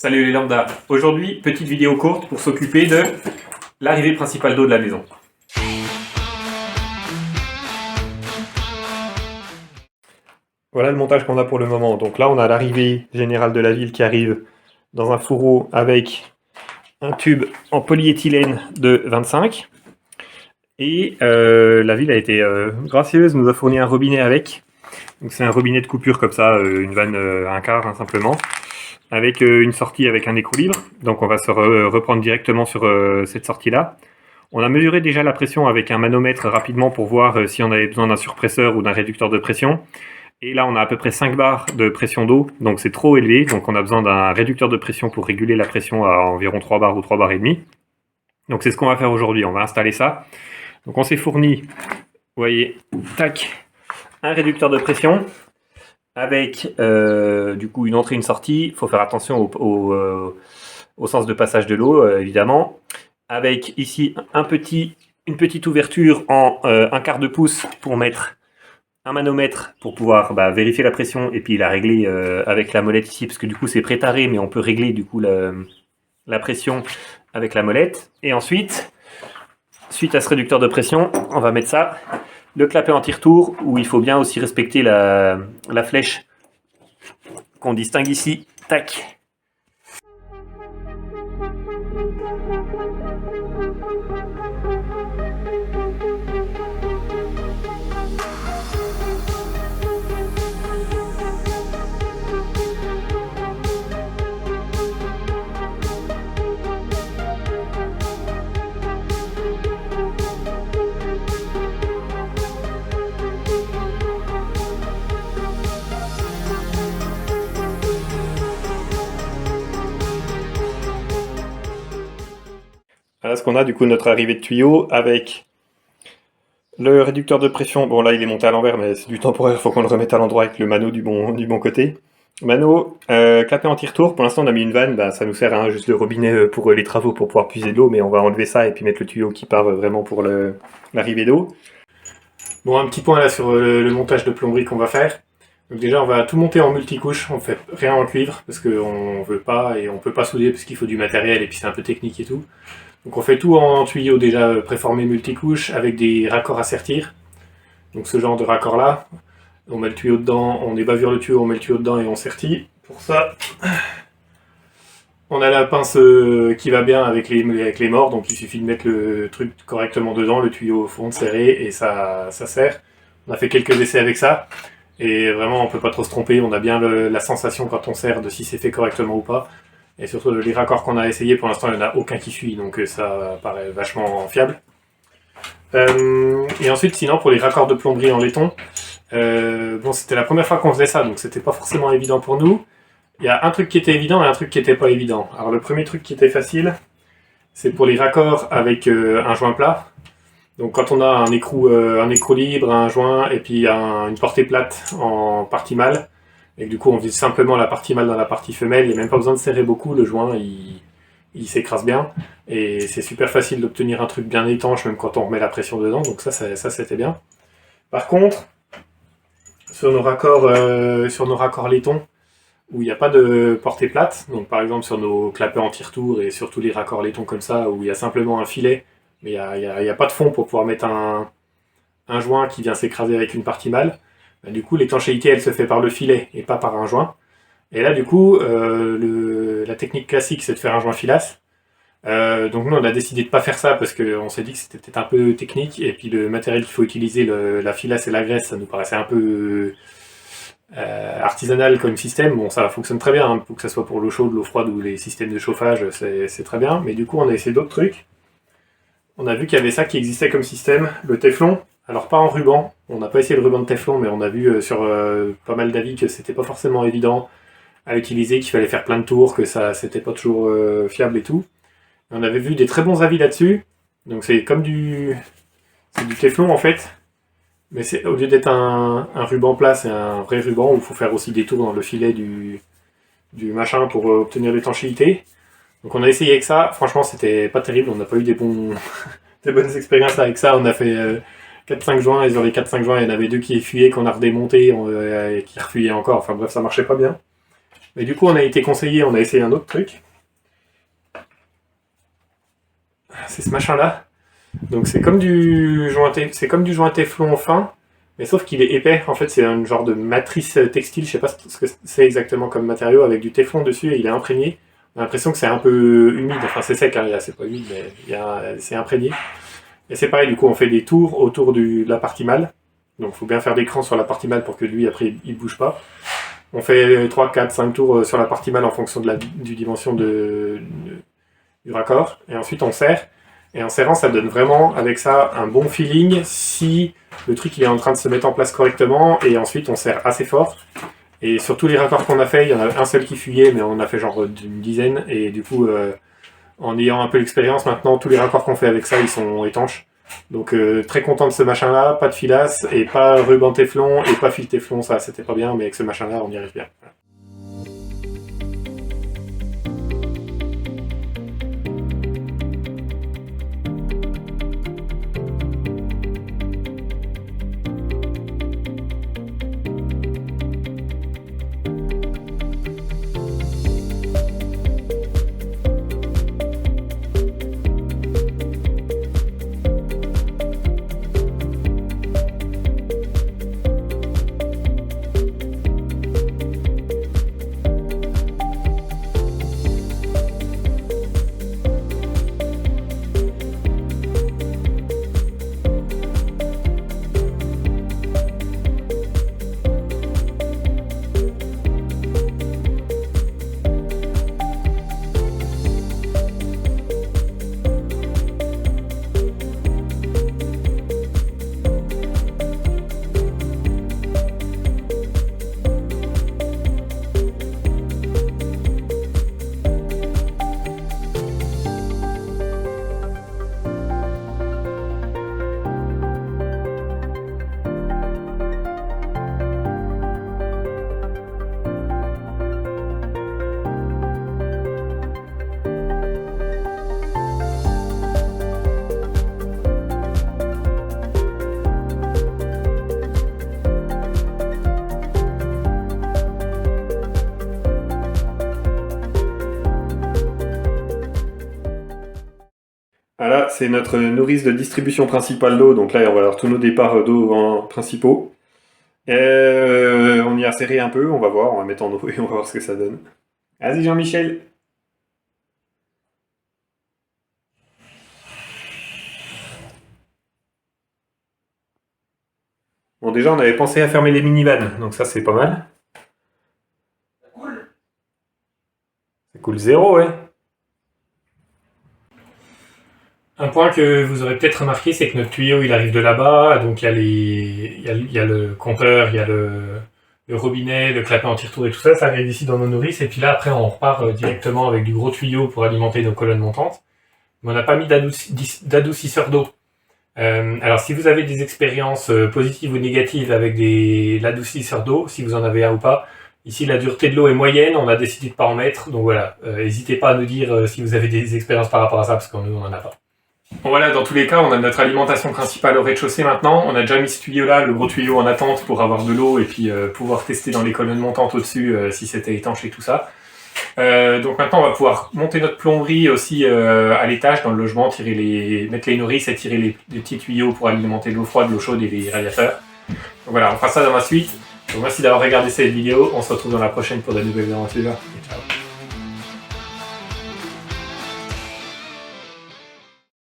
Salut les lambda. Aujourd'hui, petite vidéo courte pour s'occuper de l'arrivée principale d'eau de la maison. Voilà le montage qu'on a pour le moment. Donc là, on a l'arrivée générale de la ville qui arrive dans un fourreau avec un tube en polyéthylène de 25. Et la ville a été gracieuse, nous a fourni un robinet avec. Donc c'est un robinet de coupure comme ça, une vanne un quart simplement, avec une sortie avec un écrou libre. Donc on va se reprendre directement sur cette sortie-là. On a mesuré déjà la pression avec un manomètre rapidement pour voir si on avait besoin d'un surpresseur ou d'un réducteur de pression. Et là, on a à peu près 5 bars de pression d'eau, donc c'est trop élevé. Donc on a besoin d'un réducteur de pression pour réguler la pression à environ 3 bars ou 3 bars et demi. Donc c'est ce qu'on va faire aujourd'hui, on va installer ça. Donc on s'est fourni, vous voyez, tac, un réducteur de pression avec du coup une entrée et une sortie. Il faut faire attention au sens de passage de l'eau, évidemment. Avec ici une petite ouverture en 1/4 de pouce pour mettre un manomètre pour pouvoir vérifier la pression et puis la régler avec la molette ici, parce que du coup c'est prétaré, mais on peut régler du coup la pression avec la molette. Et ensuite, suite à ce réducteur de pression, on va mettre ça, le clapet anti-retour, où il faut bien aussi respecter la flèche qu'on distingue ici. Tac. Voilà ce qu'on a, du coup, notre arrivée de tuyau avec le réducteur de pression. Bon, là, il est monté à l'envers, mais c'est du temporaire, il faut qu'on le remette à l'endroit avec le mano du bon côté. Mano, clapet anti-retour. Pour l'instant, on a mis une vanne, ça nous sert à juste le robinet pour les travaux, pour pouvoir puiser de l'eau, mais on va enlever ça et puis mettre le tuyau qui part vraiment pour l'arrivée d'eau. Bon, un petit point là sur le montage de plomberie qu'on va faire. Donc déjà, on va tout monter en multicouche, on fait rien en cuivre, parce qu'on veut pas, et on peut pas souder, parce qu'il faut du matériel, et puis c'est un peu technique et tout. Donc on fait tout en tuyau déjà préformé multicouche, avec des raccords à sertir. Donc ce genre de raccord là, on met le tuyau dedans, on ébavure le tuyau, on met le tuyau dedans et on sertit. Pour ça, on a la pince qui va bien avec les morts, donc il suffit de mettre le truc correctement dedans, le tuyau au fond serré, et ça serre. On a fait quelques essais avec ça. Et vraiment, on peut pas trop se tromper, on a bien la sensation quand on serre de si c'est fait correctement ou pas. Et surtout, les raccords qu'on a essayé, pour l'instant, il n'y en a aucun qui suit, donc ça paraît vachement fiable. Et ensuite, sinon, pour les raccords de plomberie en laiton, bon, c'était la première fois qu'on faisait ça, donc c'était pas forcément évident pour nous. Il y a un truc qui était évident et un truc qui était pas évident. Alors le premier truc qui était facile, c'est pour les raccords avec un joint plat. Donc quand on a un écrou libre, un joint et puis une portée plate en partie mâle, et que du coup on vise simplement la partie mâle dans la partie femelle, il n'y a même pas besoin de serrer beaucoup, le joint il s'écrase bien, et c'est super facile d'obtenir un truc bien étanche même quand on remet la pression dedans, donc ça c'était bien. Par contre, sur nos raccords laiton, où il n'y a pas de portée plate, donc par exemple sur nos clapets anti-retour et sur tous les raccords laiton comme ça, où il y a simplement un filet, mais il n'y a pas de fond pour pouvoir mettre un joint qui vient s'écraser avec une partie mâle. Du coup, l'étanchéité, elle se fait par le filet et pas par un joint. Et là, du coup, la technique classique, c'est de faire un joint filasse. Donc nous, on a décidé de pas faire ça parce qu'on s'est dit que c'était peut-être un peu technique. Et puis le matériel qu'il faut utiliser, la filasse et la graisse, ça nous paraissait un peu artisanal comme système. Bon, ça fonctionne très bien, hein, pour que ce soit pour l'eau chaude, l'eau froide ou les systèmes de chauffage, c'est très bien. Mais du coup, on a essayé d'autres trucs. On a vu qu'il y avait ça qui existait comme système, le téflon. Alors pas en ruban, on n'a pas essayé le ruban de téflon, mais on a vu sur pas mal d'avis que c'était pas forcément évident à utiliser, qu'il fallait faire plein de tours, que ça c'était pas toujours fiable et tout. Et on avait vu des très bons avis là-dessus, donc c'est comme du téflon en fait, mais c'est au lieu d'être un ruban plat, c'est un vrai ruban où il faut faire aussi des tours dans le filet du machin pour obtenir l'étanchéité. Donc on a essayé avec ça, franchement c'était pas terrible, on n'a pas eu des bonnes expériences avec ça, on a fait 4-5 joints, et sur les 4-5 joints, il y en avait 2 qui fuyaient, qu'on a redémonté, et qui refuyaient encore, enfin bref, ça marchait pas bien. Mais du coup, on a été conseillé, on a essayé un autre truc. C'est ce machin-là. Donc c'est comme du joint téflon fin, mais sauf qu'il est épais. En fait, c'est un genre de matrice textile, je sais pas ce que c'est exactement comme matériau, avec du téflon dessus et il est imprégné. On a l'impression que c'est un peu humide, enfin c'est sec, hein, c'est pas humide, mais c'est imprégné. Et c'est pareil, du coup, on fait des tours autour de la partie mâle. Donc il faut bien faire des crans sur la partie mâle pour que lui, après, il bouge pas. On fait 3, 4, 5 tours sur la partie mâle en fonction du dimension du raccord. Et ensuite, on serre. Et en serrant, ça donne vraiment, avec ça, un bon feeling si le truc il est en train de se mettre en place correctement. Et ensuite, on serre assez fort. Et sur tous les raccords qu'on a fait, il y en a un seul qui fuyait, mais on a fait genre une dizaine. Et du coup, en ayant un peu l'expérience maintenant, tous les raccords qu'on fait avec ça, ils sont étanches. Donc très content de ce machin-là, pas de filasse, et pas ruban téflon, et pas fil téflon, ça c'était pas bien, mais avec ce machin-là, on y arrive bien. Voilà. Voilà, c'est notre nourrice de distribution principale d'eau, donc là on va avoir tous nos départs d'eau principaux. On y a serré un peu, on va voir, on va mettre en eau et on va voir ce que ça donne. Vas-y Jean-Michel. Bon déjà on avait pensé à fermer les minivannes, donc ça c'est pas mal. Ça coule zéro, ouais. Un point que vous aurez peut-être remarqué, c'est que notre tuyau il arrive de là-bas, donc il y a le compteur, il y a le robinet, le clapet anti-retour et tout ça, ça arrive ici dans nos nourrices, et puis là après on repart directement avec du gros tuyau pour alimenter nos colonnes montantes. Mais on n'a pas mis d'adoucisseur d'eau. Alors si vous avez des expériences positives ou négatives avec l'adoucisseur d'eau, si vous en avez un ou pas, ici la dureté de l'eau est moyenne, on a décidé de pas en mettre, donc voilà, n'hésitez pas à nous dire si vous avez des expériences par rapport à ça, parce que nous on n'en a pas. Bon voilà, dans tous les cas, on a notre alimentation principale au rez-de-chaussée maintenant. On a déjà mis ce tuyau-là, le gros tuyau en attente pour avoir de l'eau et puis pouvoir tester dans les colonnes montantes au-dessus si c'était étanche et tout ça. Donc maintenant, on va pouvoir monter notre plomberie aussi à l'étage dans le logement, mettre les nourrices et tirer les petits tuyaux pour alimenter l'eau froide, l'eau chaude et les radiateurs. Donc voilà, on fera ça dans la suite. Donc merci d'avoir regardé cette vidéo. On se retrouve dans la prochaine pour de nouvelles aventures. Et ciao.